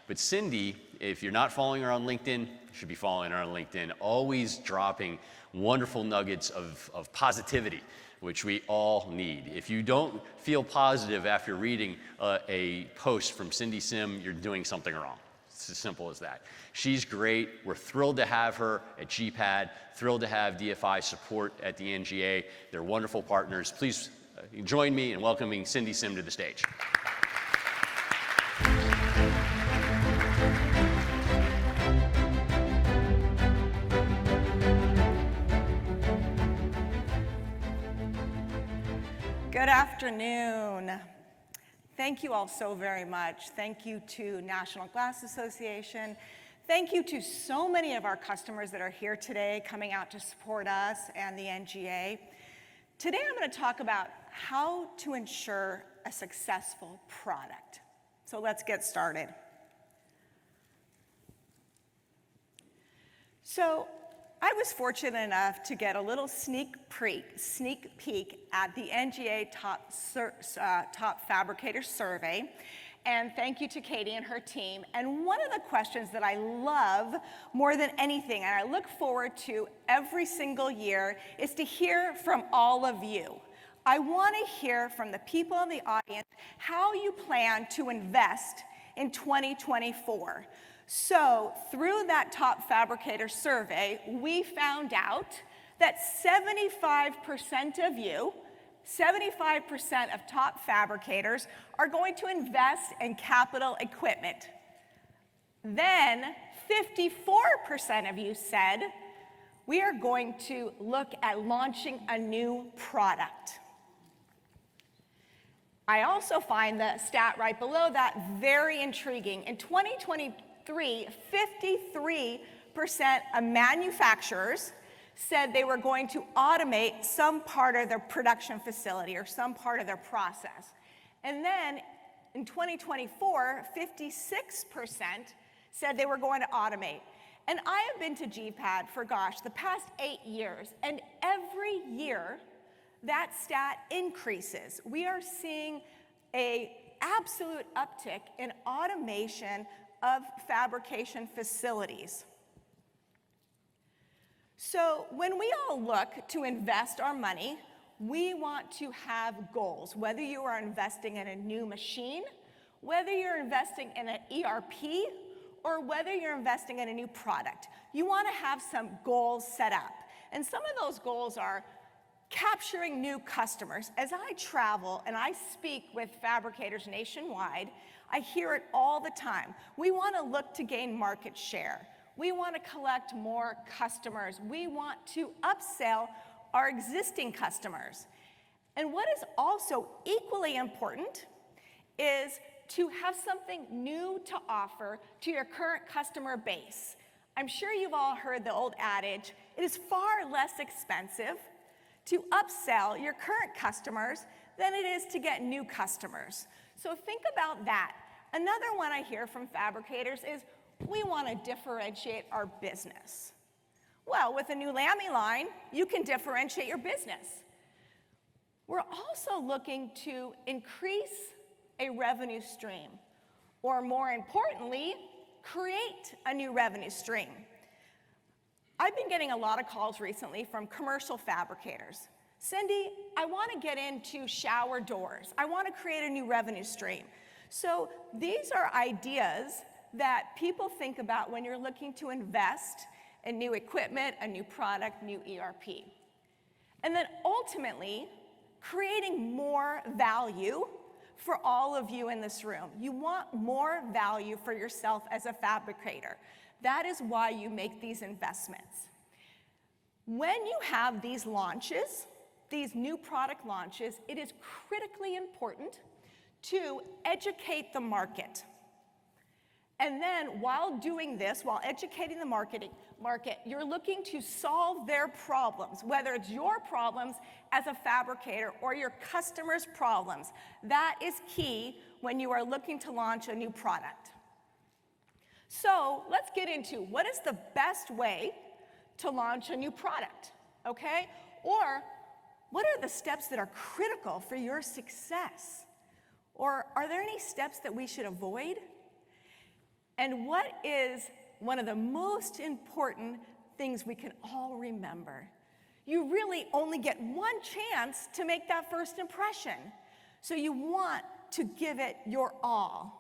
But Syndi, if you're not following her on LinkedIn, you should be following her on LinkedIn, always dropping wonderful nuggets of positivity, which we all need. If you don't feel positive after reading a post from Syndi Sim, you're doing something wrong. It's as simple as that. She's great. We're thrilled to have her at GPAD, thrilled to have DFI support at the NGA. They're wonderful partners. Please join me in welcoming Syndi Sim to the stage. Good afternoon. Thank you all so very much. Thank you to National Glass Association. Thank you to so many of our customers that are here today coming out to support us and the NGA. Today I'm going to talk about how to ensure a successful product. So let's get started. So I was fortunate enough to get a little sneak peek at the NGA Top Fabricator Survey, and thank you to Katie and her team. And one of the questions that I love more than anything, and I look forward to every single year, is to hear from all of you. I want to hear from the people in the audience how you plan to invest in 2024. So through that Top Fabricator Survey, we found out that 75% of you, 75% of top fabricators are going to invest in capital equipment. Then 54% of you said, we are going to look at launching a new product. I also find the stat right below that very intriguing. In 2023, 53% of manufacturers said they were going to automate some part of their production facility or some part of their process. And then in 2024, 56% said they were going to automate. And I have been to GPAD for, the past 8 years, and every year that stat increases. We are seeing an absolute uptick in automation of fabrication facilities. So when we all look to invest our money, we want to have goals, whether you are investing in a new machine, whether you're investing in an ERP, or whether you're investing in a new product. You want to have some goals set up. And some of those goals are capturing new customers. As I travel and I speak with fabricators nationwide, I hear it all the time. We want to look to gain market share. We want to collect more customers. We want to upsell our existing customers. And what is also equally important is to have something new to offer to your current customer base. I'm sure you've all heard the old adage, it is far less expensive to upsell your current customers than it is to get new customers. So think about that. Another one I hear from fabricators is, we want to differentiate our business. Well, with a new Lamy line, you can differentiate your business. We're also looking to increase a revenue stream, or more importantly, create a new revenue stream. I've been getting a lot of calls recently from commercial fabricators. Syndi, I want to get into shower doors. I want to create a new revenue stream. So these are ideas that people think about when you're looking to invest in new equipment, a new product, new ERP. And then ultimately, creating more value for all of you in this room. You want more value for yourself as a fabricator. That is why you make these investments. When you have these launches, these new product launches, it is critically important to educate the market. And then while doing this, while educating the market, you're looking to solve their problems, whether it's your problems as a fabricator or your customers' problems. That is key when you are looking to launch a new product. So let's get into what is the best way to launch a new product, okay? Or what are the steps that are critical for your success? Or are there any steps that we should avoid? And what is one of the most important things we can all remember? You really only get one chance to make that first impression. So you want to give it your all.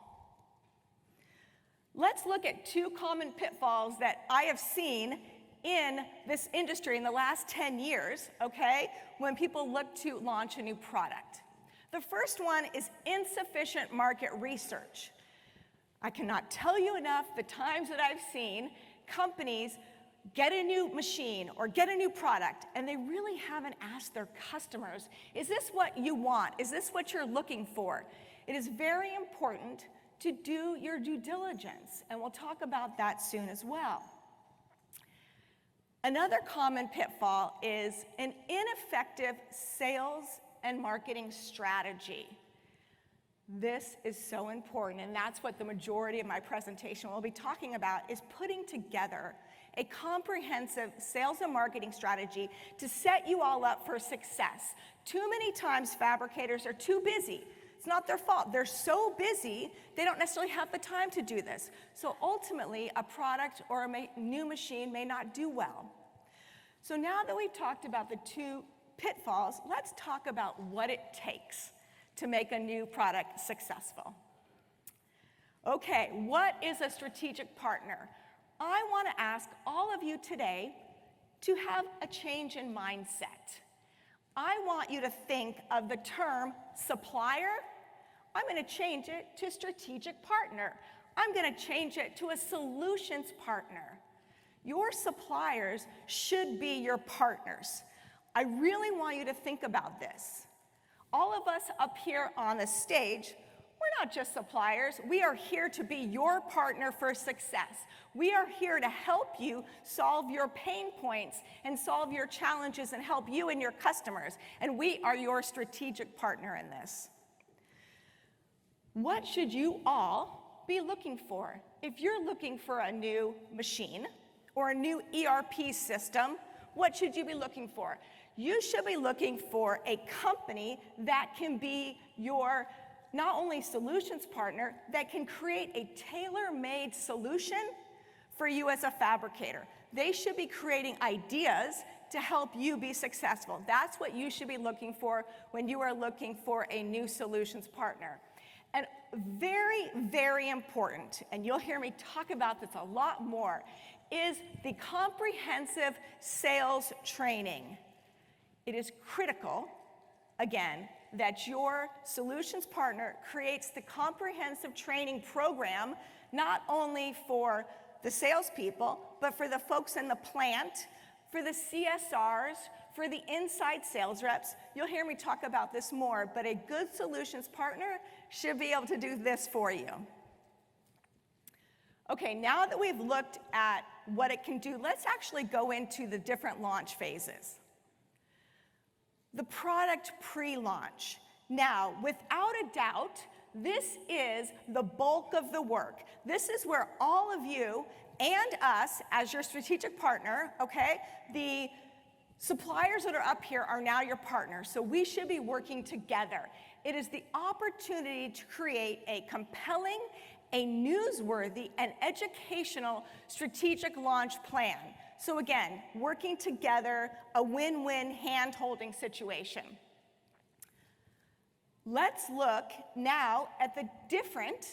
Let's look at two common pitfalls that I have seen in this industry in the last 10 years, okay, when people look to launch a new product. The first one is insufficient market research. I cannot tell you enough the times that I've seen companies get a new machine or get a new product, and they really haven't asked their customers, is this what you want? Is this what you're looking for? It is very important to do your due diligence, and we'll talk about that soon as well. Another common pitfall is an ineffective sales and marketing strategy. This is so important, and that's what the majority of my presentation will be talking about, is putting together a comprehensive sales and marketing strategy to set you all up for success. Too many times fabricators are too busy. It's not their fault. They're so busy, they don't necessarily have the time to do this. So ultimately, a product or a new machine may not do well. So now that we've talked about the two pitfalls, let's talk about what it takes to make a new product successful. Okay, what is a strategic partner? I want to ask all of you today to have a change in mindset. I want you to think of the term supplier. I'm going to change it to strategic partner. I'm going to change it to a solutions partner. Your suppliers should be your partners. I really want you to think about this. All of us up here on the stage, we're not just suppliers. We are here to be your partner for success. We are here to help you solve your pain points and solve your challenges and help you and your customers. And we are your strategic partner in this. What should you all be looking for? If you're looking for a new machine or a new ERP system, what should you be looking for? You should be looking for a company that can be your not only solutions partner, that can create a tailor-made solution for you as a fabricator. They should be creating ideas to help you be successful. That's what you should be looking for when you are looking for a new solutions partner. And very, very important, and you'll hear me talk about this a lot more, is the comprehensive sales training. It is critical, again, that your solutions partner creates the comprehensive training program, not only for the salespeople, but for the folks in the plant, for the CSRs, for the inside sales reps. You'll hear me talk about this more, but a good solutions partner should be able to do this for you. Okay, now that we've looked at what it can do, let's actually go into the different launch phases. The product pre-launch. Now, without a doubt, this is the bulk of the work. This is where all of you and us as your strategic partner, okay, the suppliers that are up here are now your partners, so we should be working together. It is the opportunity to create a compelling, a newsworthy, and educational strategic launch plan. So again, working together, a win-win hand-holding situation. Let's look now at the different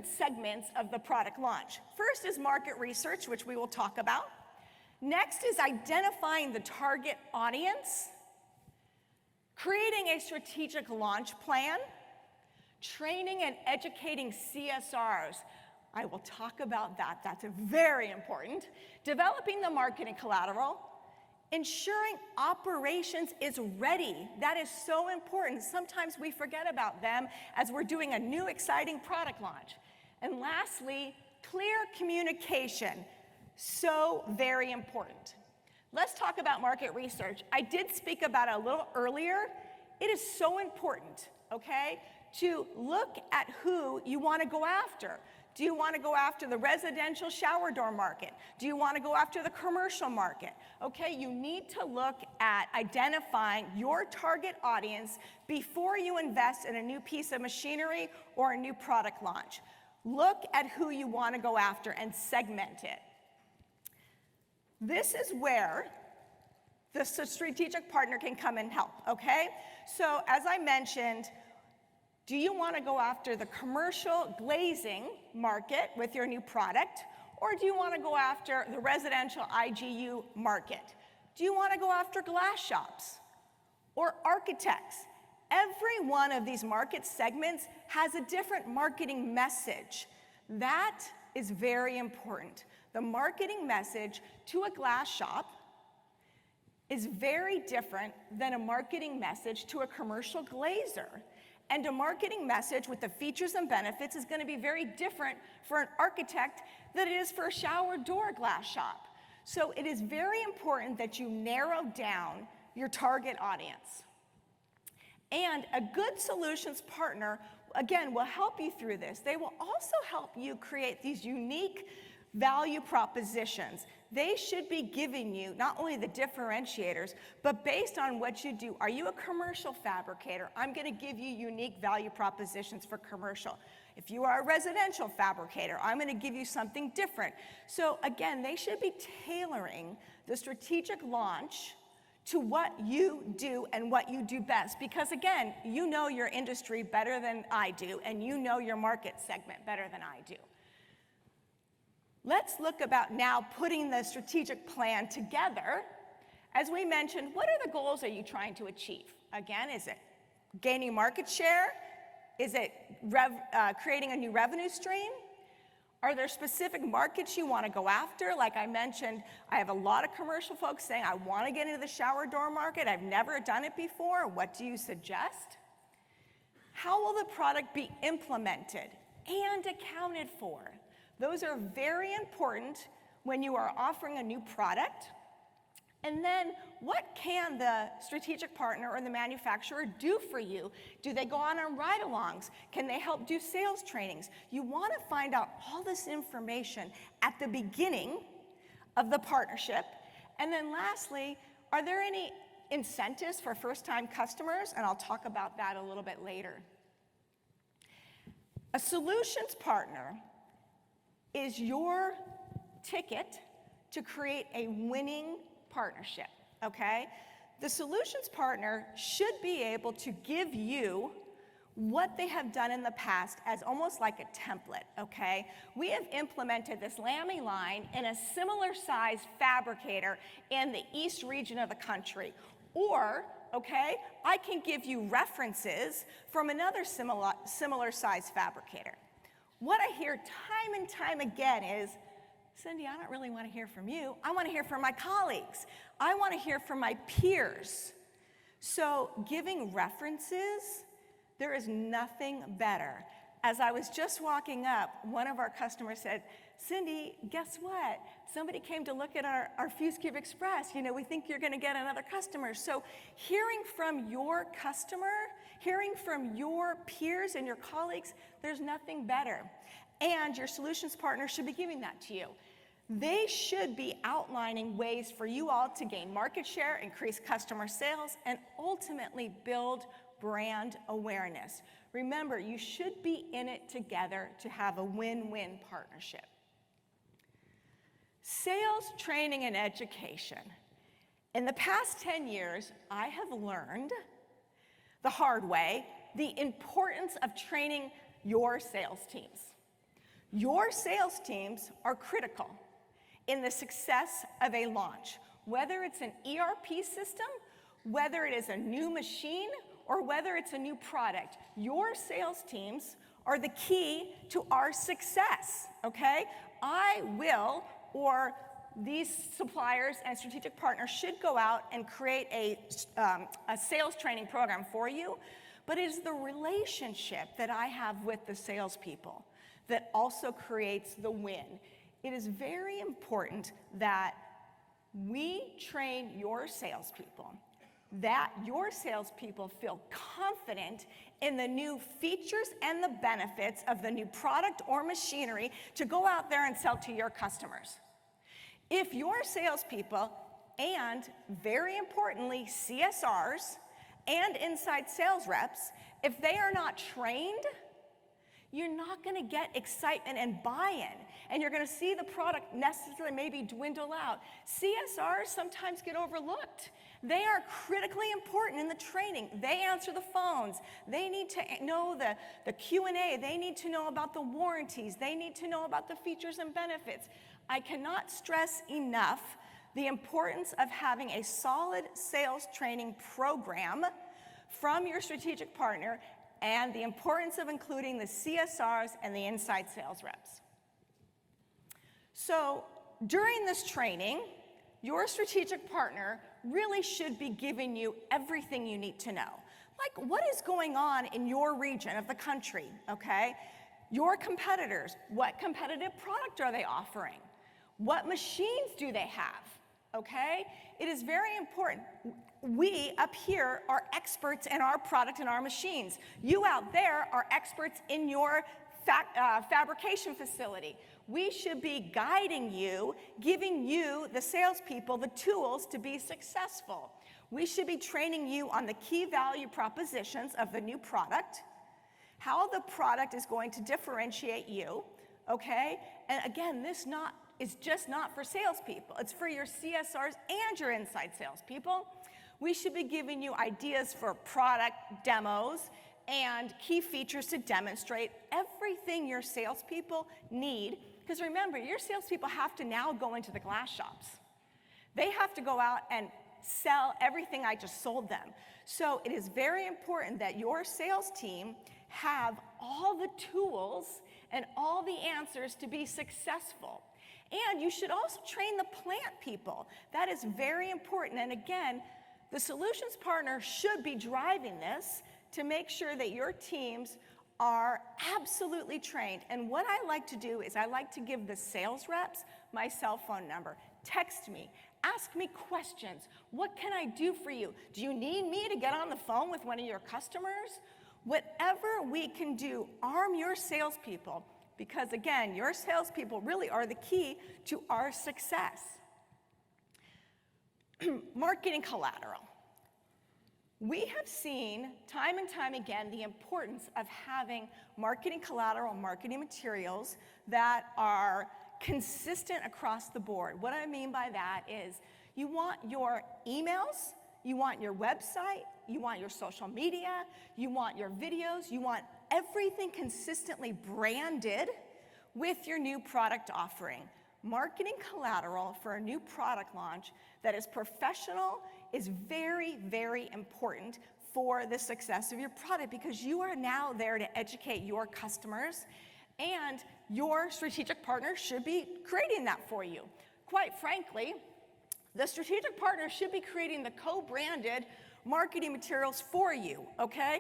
segments of the product launch. First is market research, which we will talk about. Next is identifying the target audience, creating a strategic launch plan, training and educating CSRs. I will talk about that. That's very important. Developing the marketing collateral, ensuring operations is ready. That is so important. Sometimes we forget about them as we're doing a new exciting product launch. And lastly, clear communication. So very important. Let's talk about market research. I did speak about it a little earlier. It is so important, okay, to look at who you want to go after. Do you want to go after the residential shower door market? Do you want to go after the commercial market? Okay, you need to look at identifying your target audience before you invest in a new piece of machinery or a new product launch. look at who you want to go after and segment it. This is where the strategic partner can come and help, okay? So as I mentioned, do you want to go after the commercial glazing market with your new product, or do you want to go after the residential IGU market? Do you want to go after glass shops or architects? Every one of these market segments has a different marketing message. That is very important. The marketing message to a glass shop is very different than a marketing message to a commercial glazer. And a marketing message with the features and benefits is going to be very different for an architect than it is for a shower door glass shop. So it is very important that you narrow down your target audience. And a good solutions partner, again, will help you through this. They will also help you create these unique value propositions. They should be giving you not only the differentiators, but based on what you do. Are you a commercial fabricator? I'm going to give you unique value propositions for commercial. If you are a residential fabricator, I'm going to give you something different. So again, they should be tailoring the strategic launch to what you do and what you do best. Because again, you know your industry better than I do, and you know your market segment better than I do. Let's look about now putting the strategic plan together. As we mentioned, what are the goals are you trying to achieve? Again, is it gaining market share? Is it creating a new revenue stream? Are there specific markets you want to go after? Like I mentioned, I have a lot of commercial folks saying, I want to get into the shower door market. I've never done it before. What do you suggest? How will the product be implemented and accounted for? Those are very important when you are offering a new product. And then what can the strategic partner or the manufacturer do for you? Do they go on ride-alongs? Can they help do sales trainings? You want to find out all this information at the beginning of the partnership. And then lastly, are there any incentives for first-time customers? And I'll talk about that a little bit later. A solutions partner is your ticket to create a winning partnership, okay? The solutions partner should be able to give you what they have done in the past as almost like a template, okay? We have implemented this lambing line in a similar size fabricator in the east region of the country. Or, okay, I can give you references from another similar size fabricator. What I hear time and time again is, Syndi, I don't really want to hear from you. I want to hear from my colleagues. I want to hear from my peers. So giving references, there is nothing better. As I was just walking up, one of our customers said, Syndi, guess what? Somebody came to look at our Fuse Cube Express. You know, we think you're going to get another customer. So hearing from your customer, hearing from your peers and your colleagues, there's nothing better. And your solutions partner should be giving that to you. They should be outlining ways for you all to gain market share, increase customer sales, and ultimately build brand awareness. Remember, you should be in it together to have a win-win partnership. Sales, training, and education. In the past 10 years, I have learned the hard way the importance of training your sales teams. Your sales teams are critical in the success of a launch, whether it's an ERP system, whether it is a new machine, or whether it's a new product. Your sales teams are the key to our success, okay? I will, or these suppliers and strategic partners should go out and create a sales training program for you, but it is the relationship that I have with the salespeople that also creates the win. It is very important that we train your salespeople, that your salespeople feel confident in the new features and the benefits of the new product or machinery to go out there and sell to your customers. If your salespeople, and very importantly, CSRs and inside sales reps, if they are not trained, you're not going to get excitement and buy-in, and you're going to see the product necessarily maybe dwindle out. CSRs sometimes get overlooked. They are critically important in the training. They answer the phones. They need to know the Q&A. They need to know about the warranties. They need to know about the features and benefits. I cannot stress enough the importance of having a solid sales training program from your strategic partner and the importance of including the CSRs and the inside sales reps. So during this training, your strategic partner really should be giving you everything you need to know. Like, what is going on in your region of the country, okay? Your competitors, what competitive product are they offering? What machines do they have, okay? It is very important. We up here are experts in our product and our machines. You out there are experts in your fabrication facility. We should be guiding you, giving you, the salespeople, the tools to be successful. We should be training you on the key value propositions of the new product, how the product is going to differentiate you, okay? And again, this is just not for salespeople. It's for your CSRs and your inside salespeople. We should be giving you ideas for product demos and key features to demonstrate everything your salespeople need. Because remember, your salespeople have to now go into the glass shops. They have to go out and sell everything I just sold them. So it is very important that your sales team have all the tools and all the answers to be successful. And you should also train the plant people. That is very important. And again, the solutions partner should be driving this to make sure that your teams are absolutely trained. And what I like to do is I like to give the sales reps my cell phone number. Text me. Ask me questions. What can I do for you? Do you need me to get on the phone with one of your customers? Whatever we can do, arm your salespeople, because again, your salespeople really are the key to our success. Marketing collateral. We have seen time and time again the importance of having marketing collateral, marketing materials that are consistent across the board. What I mean by that is you want your emails, you want your website, you want your social media, you want your videos, you want everything consistently branded with your new product offering. Marketing collateral for a new product launch that is professional is very, very important for the success of your product, because you are now there to educate your customers, and your strategic partner should be creating that for you. Quite frankly, the strategic partner should be creating the co-branded marketing materials for you, okay?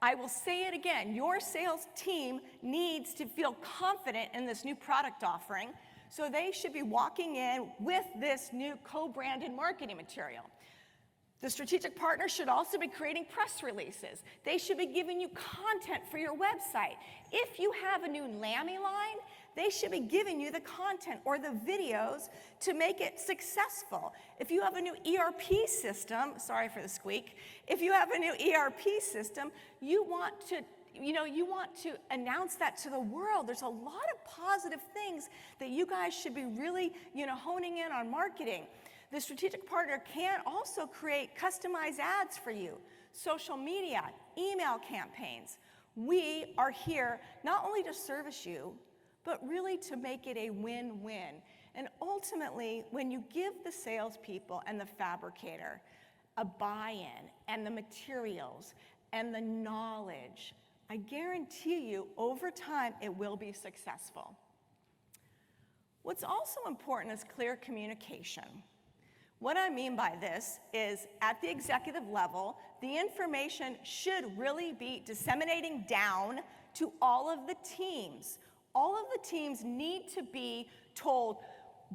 I will say it again, your sales team needs to feel confident in this new product offering, so they should be walking in with this new co-branded marketing material. The strategic partner should also be creating press releases. They should be giving you content for your website. If you have a new Lammy line, they should be giving you the content or the videos to make it successful. If you have a new ERP system, sorry for the squeak, if you have a new ERP system, you want to announce that to the world. There's a lot of positive things that you guys should be really, honing in on marketing. The strategic partner can also create customized ads for you, social media, email campaigns. We are here not only to service you, but really to make it a win-win. And ultimately, when you give the salespeople and the fabricator a buy-in and the materials and the knowledge, I guarantee you, over time, it will be successful. What's also important is clear communication. What I mean by this is, at the executive level, the information should really be disseminating down to all of the teams. All of the teams need to be told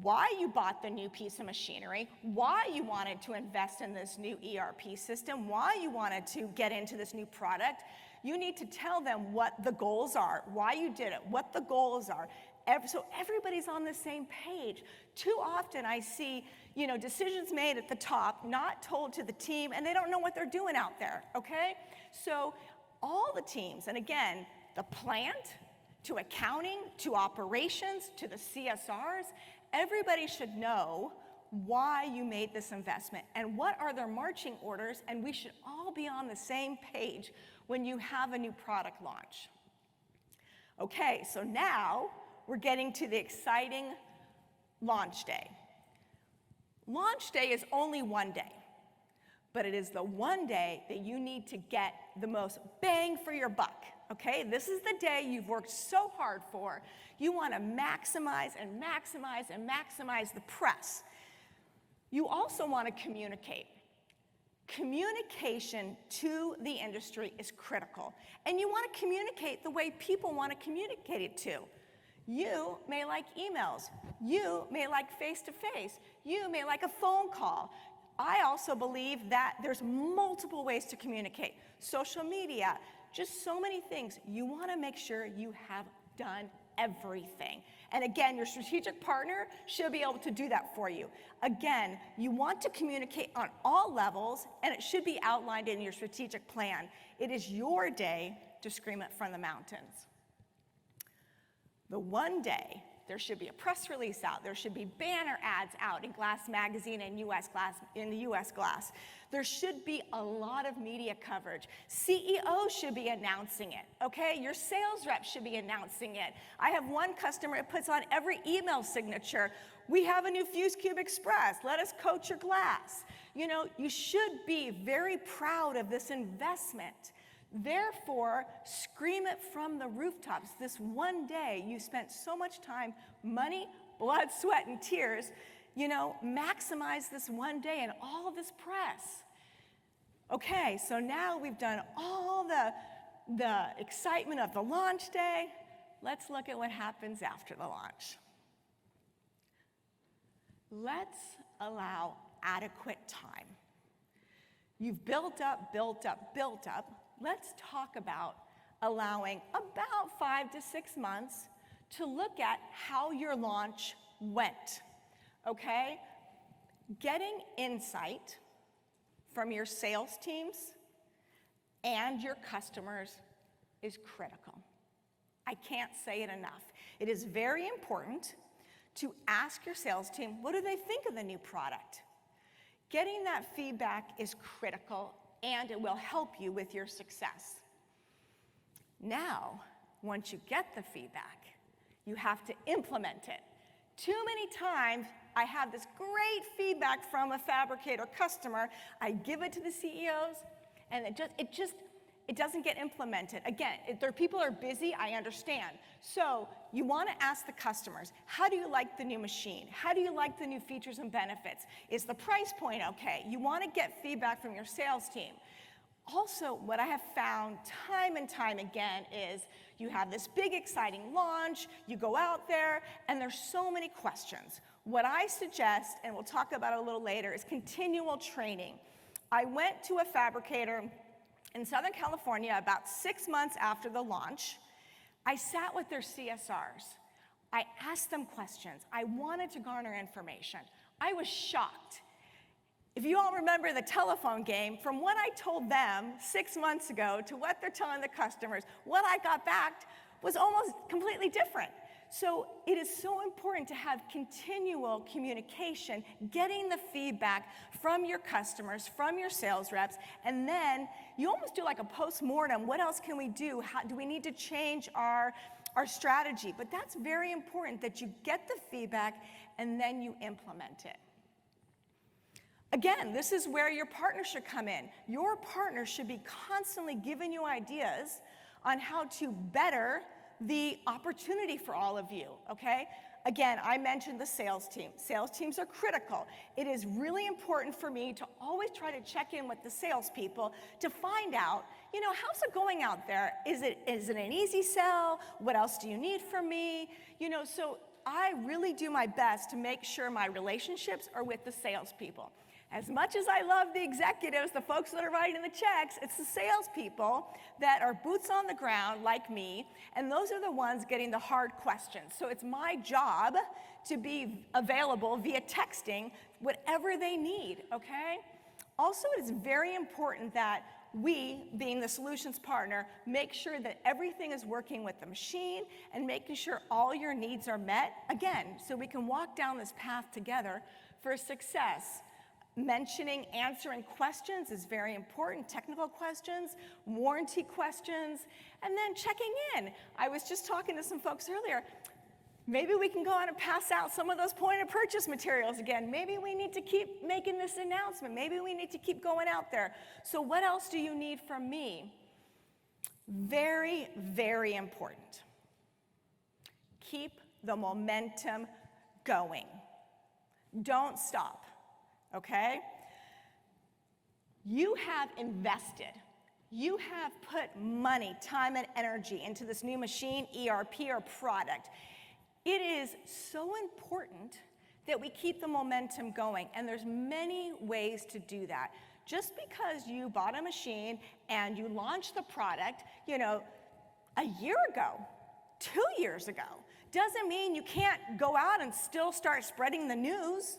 why you bought the new piece of machinery, why you wanted to invest in this new ERP system, why you wanted to get into this new product. You need to tell them what the goals are, why you did it, what the goals are. So everybody's on the same page. Too often I see, decisions made at the top, not told to the team, and they don't know what they're doing out there, okay? So all the teams, and again, the plant, to accounting, to operations, to the CSRs, everybody should know why you made this investment and what are their marching orders, and we should all be on the same page when you have a new product launch. Okay, so now we're getting to the exciting launch day. Launch day is only one day, but it is the one day that you need to get the most bang for your buck, okay? This is the day you've worked so hard for. You want to maximize and maximize and maximize the press. You also want to communicate. Communication to the industry is critical, and you want to communicate the way people want to communicate it to. You may like emails. You may like face-to-face. You may like a phone call. I also believe that there's multiple ways to communicate. Social media, just so many things. You want to make sure you have done everything. And again, your strategic partner should be able to do that for you. Again, you want to communicate on all levels, and it should be outlined in your strategic plan. It is your day to scream it from the mountains. The one day, there should be a press release out. There should be banner ads out in Glass Magazine and in the US Glass. There should be a lot of media coverage. CEOs should be announcing it, okay? Your sales reps should be announcing it. I have one customer that puts on every email signature, "We have a new Fuse Cube Express. Let us coat your glass." You know, you should be very proud of this investment. Therefore, scream it from the rooftops. This one day you spent so much time, money, blood, sweat, and tears. You know, maximize this one day and all of this press. Okay, so now we've done all the excitement of the launch day. Let's look at what happens after the launch. Let's allow adequate time. You've built up, built up, built up. Let's talk about allowing about 5 to 6 months to look at how your launch went, okay? Getting insight from your sales teams and your customers is critical. I can't say it enough. It is very important to ask your sales team, what do they think of the new product? Getting that feedback is critical, and it will help you with your success. Now, once you get the feedback, you have to implement it. Too many times, I have this great feedback from a fabricator customer, I give it to the CEOs, and it doesn't get implemented. Again, people are busy, I understand. So you want to ask the customers, how do you like the new machine? How do you like the new features and benefits? Is the price point okay? You want to get feedback from your sales team. Also, what I have found time and time again is you have this big exciting launch, you go out there, and there's so many questions. What I suggest, and we'll talk about it a little later, is continual training. I went to a fabricator in Southern California about 6 months after the launch. I sat with their CSRs. I asked them questions. I wanted to garner information. I was shocked. If you all remember the telephone game, from what I told them 6 months ago to what they're telling the customers, what I got back was almost completely different. So it is so important to have continual communication, getting the feedback from your customers, from your sales reps, and then you almost do like a post-mortem. What else can we do? How do we need to change our strategy? But that's very important that you get the feedback and then you implement it. Again, this is where your partner should come in. Your partner should be constantly giving you ideas on how to better the opportunity for all of you, okay? Again, I mentioned the sales team. Sales teams are critical. It is really important for me to always try to check in with the salespeople to find out, you know, how's it going out there? Is it an easy sell? What else do you need from me? You know, so I really do my best to make sure my relationships are with the salespeople. As much as I love the executives, the folks that are writing the checks, it's the salespeople that are boots on the ground like me, and those are the ones getting the hard questions. So it's my job to be available via texting, whatever they need, okay? Also, it is very important that we, being the solutions partner, make sure that everything is working with the machine and making sure all your needs are met, again, so we can walk down this path together for success. Mentioning, answering questions is very important, technical questions, warranty questions, and then checking in. I was just talking to some folks earlier. Maybe we can go on and pass out some of those point of purchase materials again. Maybe we need to keep making this announcement. Maybe we need to keep going out there. So what else do you need from me? Very, very important. Keep the momentum going. Don't stop. Okay? You have invested. You have put money, time, and energy into this new machine, ERP, or product. It is so important that we keep the momentum going, and there's many ways to do that. Just because you bought a machine and you launched the product, you know, a year ago, 2 years ago, doesn't mean you can't go out and still start spreading the news.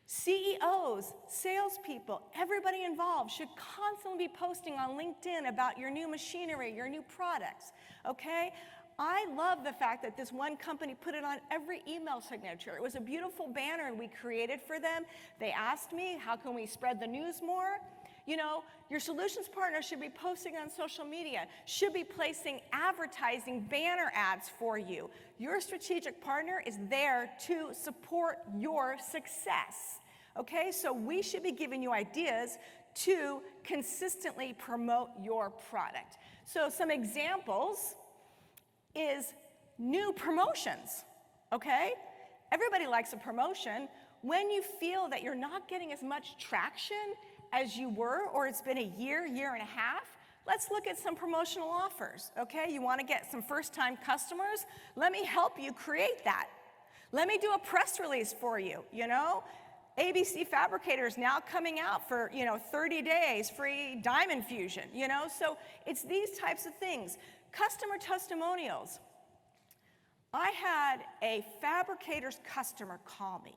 CEOs, salespeople, everybody involved should constantly be posting on LinkedIn about your new machinery, your new products, okay? I love the fact that this one company put it on every email signature. It was a beautiful banner we created for them. They asked me, how can we spread the news more? You know, your solutions partner should be posting on social media, should be placing advertising banner ads for you. Your strategic partner is there to support your success, okay? So we should be giving you ideas to consistently promote your product. So some examples is new promotions, okay? Everybody likes a promotion. When you feel that you're not getting as much traction as you were, or it's been a year, year and a half, let's look at some promotional offers, okay? You wanna get some first-time customers? Let me help you create that. Let me do a press release for you, you know? ABC Fabricators now coming out for, 30 days, free Diamon-Fusion, you know? So it's these types of things. Customer testimonials. I had a fabricator's customer call me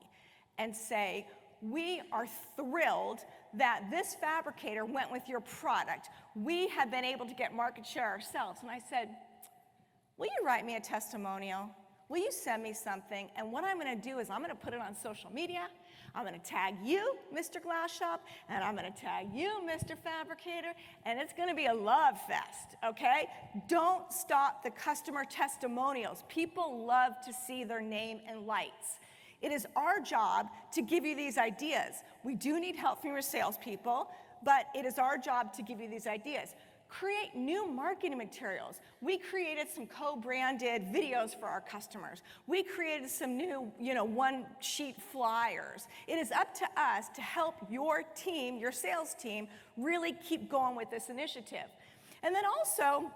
and say, we are thrilled that this fabricator went with your product. We have been able to get market share ourselves. And I said, will you write me a testimonial? Will you send me something? And what I'm gonna do is I'm gonna put it on social media. I'm gonna tag you, Mr. Glass Shop, and I'm gonna tag you, Mr. Fabricator, and it's gonna be a love fest, okay? Don't stop the customer testimonials. People love to see their name in lights. It is our job to give you these ideas. We do need help from your salespeople, but it is our job to give you these ideas. Create new marketing materials. We created some co-branded videos for our customers. We created some new, one-sheet flyers. It is up to us to help your team, your sales team, really keep going with this initiative. And then also,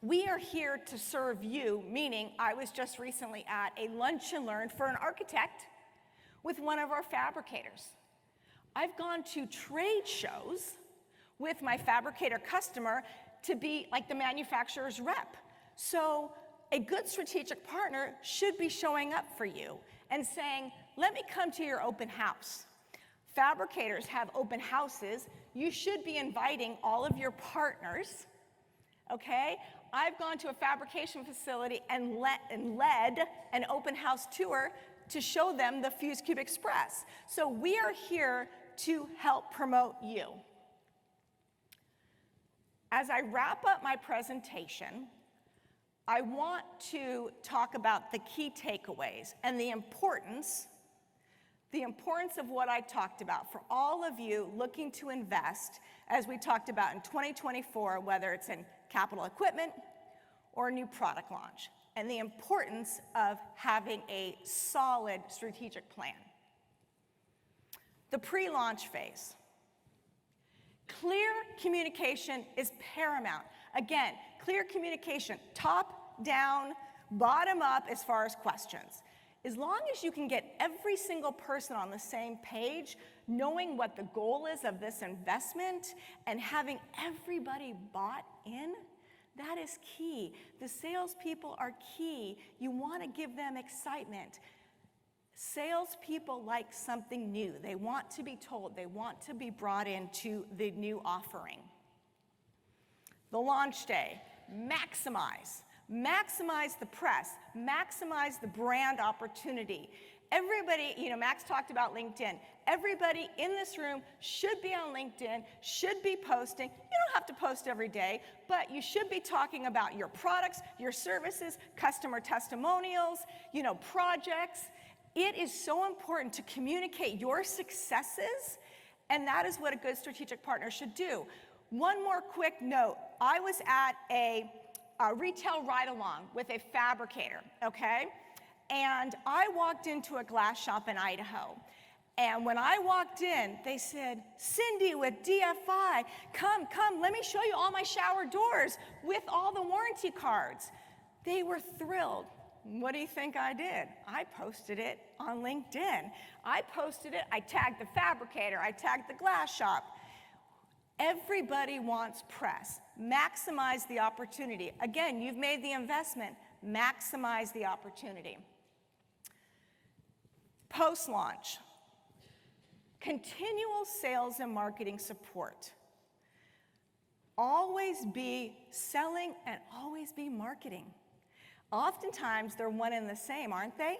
we are here to serve you, meaning I was just recently at a lunch and learn for an architect with one of our fabricators. I've gone to trade shows with my fabricator customer to be like the manufacturer's rep. So a good strategic partner should be showing up for you and saying, let me come to your open house. Fabricators have open houses. You should be inviting all of your partners, okay? I've gone to a fabrication facility and led an open house tour to show them the Fuse Cube Express. So we are here to help promote you. As I wrap up my presentation, I want to talk about the key takeaways and the importance of what I talked about for all of you looking to invest, as we talked about in 2024, whether it's in capital equipment or a new product launch, and the importance of having a solid strategic plan. The pre-launch phase. Clear communication is paramount. Again, clear communication, top down, bottom up as far as questions. As long as you can get every single person on the same page, knowing what the goal is of this investment and having everybody bought in, that is key. The salespeople are key. You want to give them excitement. Salespeople like something new. They want to be told. They want to be brought into the new offering. the launch day, maximize. Maximize the press, maximize the brand opportunity. Everybody, Max talked about LinkedIn. Everybody in this room should be on LinkedIn, should be posting. You don't have to post every day, but you should be talking about your products, your services, customer testimonials, projects. It is so important to communicate your successes, and that is what a good strategic partner should do. One more quick note. I was at a retail ride-along with a fabricator, okay? And I walked into a glass shop in Idaho. And when I walked in, they said, "Syndi with DFI, come, let me show you all my shower doors with all the warranty cards." They were thrilled. What do you think I did? I posted it on LinkedIn. I tagged the fabricator, I tagged the glass shop. Everybody wants press. Maximize the opportunity. Again, you've made the investment. Maximize the opportunity. Post-launch. Continual sales and marketing support. Always be selling and always be marketing. Oftentimes, they're one and the same, aren't they?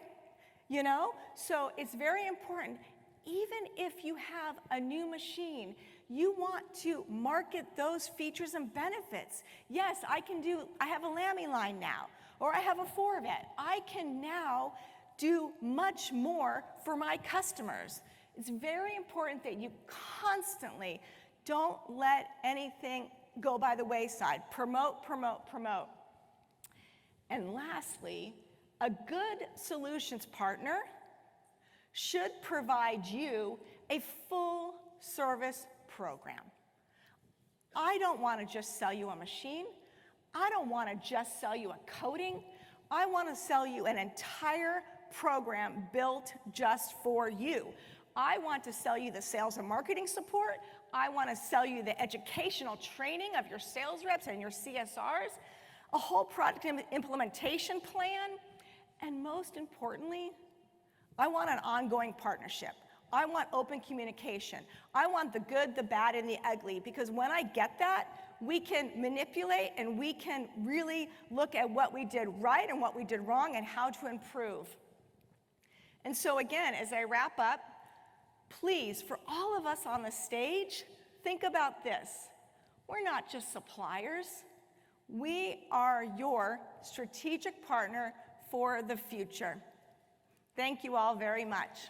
So it's very important. Even if you have a new machine, you want to market those features and benefits. Yes, I have a Lamy line now, or I have a Forvet. I can now do much more for my customers. It's very important that you constantly don't let anything go by the wayside. Promote, promote, promote. And lastly, a good solutions partner should provide you a full service program. I don't want to just sell you a machine. I don't want to just sell you a coating. I want to sell you an entire program built just for you. I want to sell you the sales and marketing support. I want to sell you the educational training of your sales reps and your CSRs, a whole product implementation plan, and most importantly, I want an ongoing partnership. I want open communication. I want the good, the bad, and the ugly, because when I get that, we can manipulate and we can really look at what we did right and what we did wrong and how to improve. And so again, as I wrap up, please, for all of us on the stage, think about this. We're not just suppliers. We are your strategic partner for the future. Thank you all very much.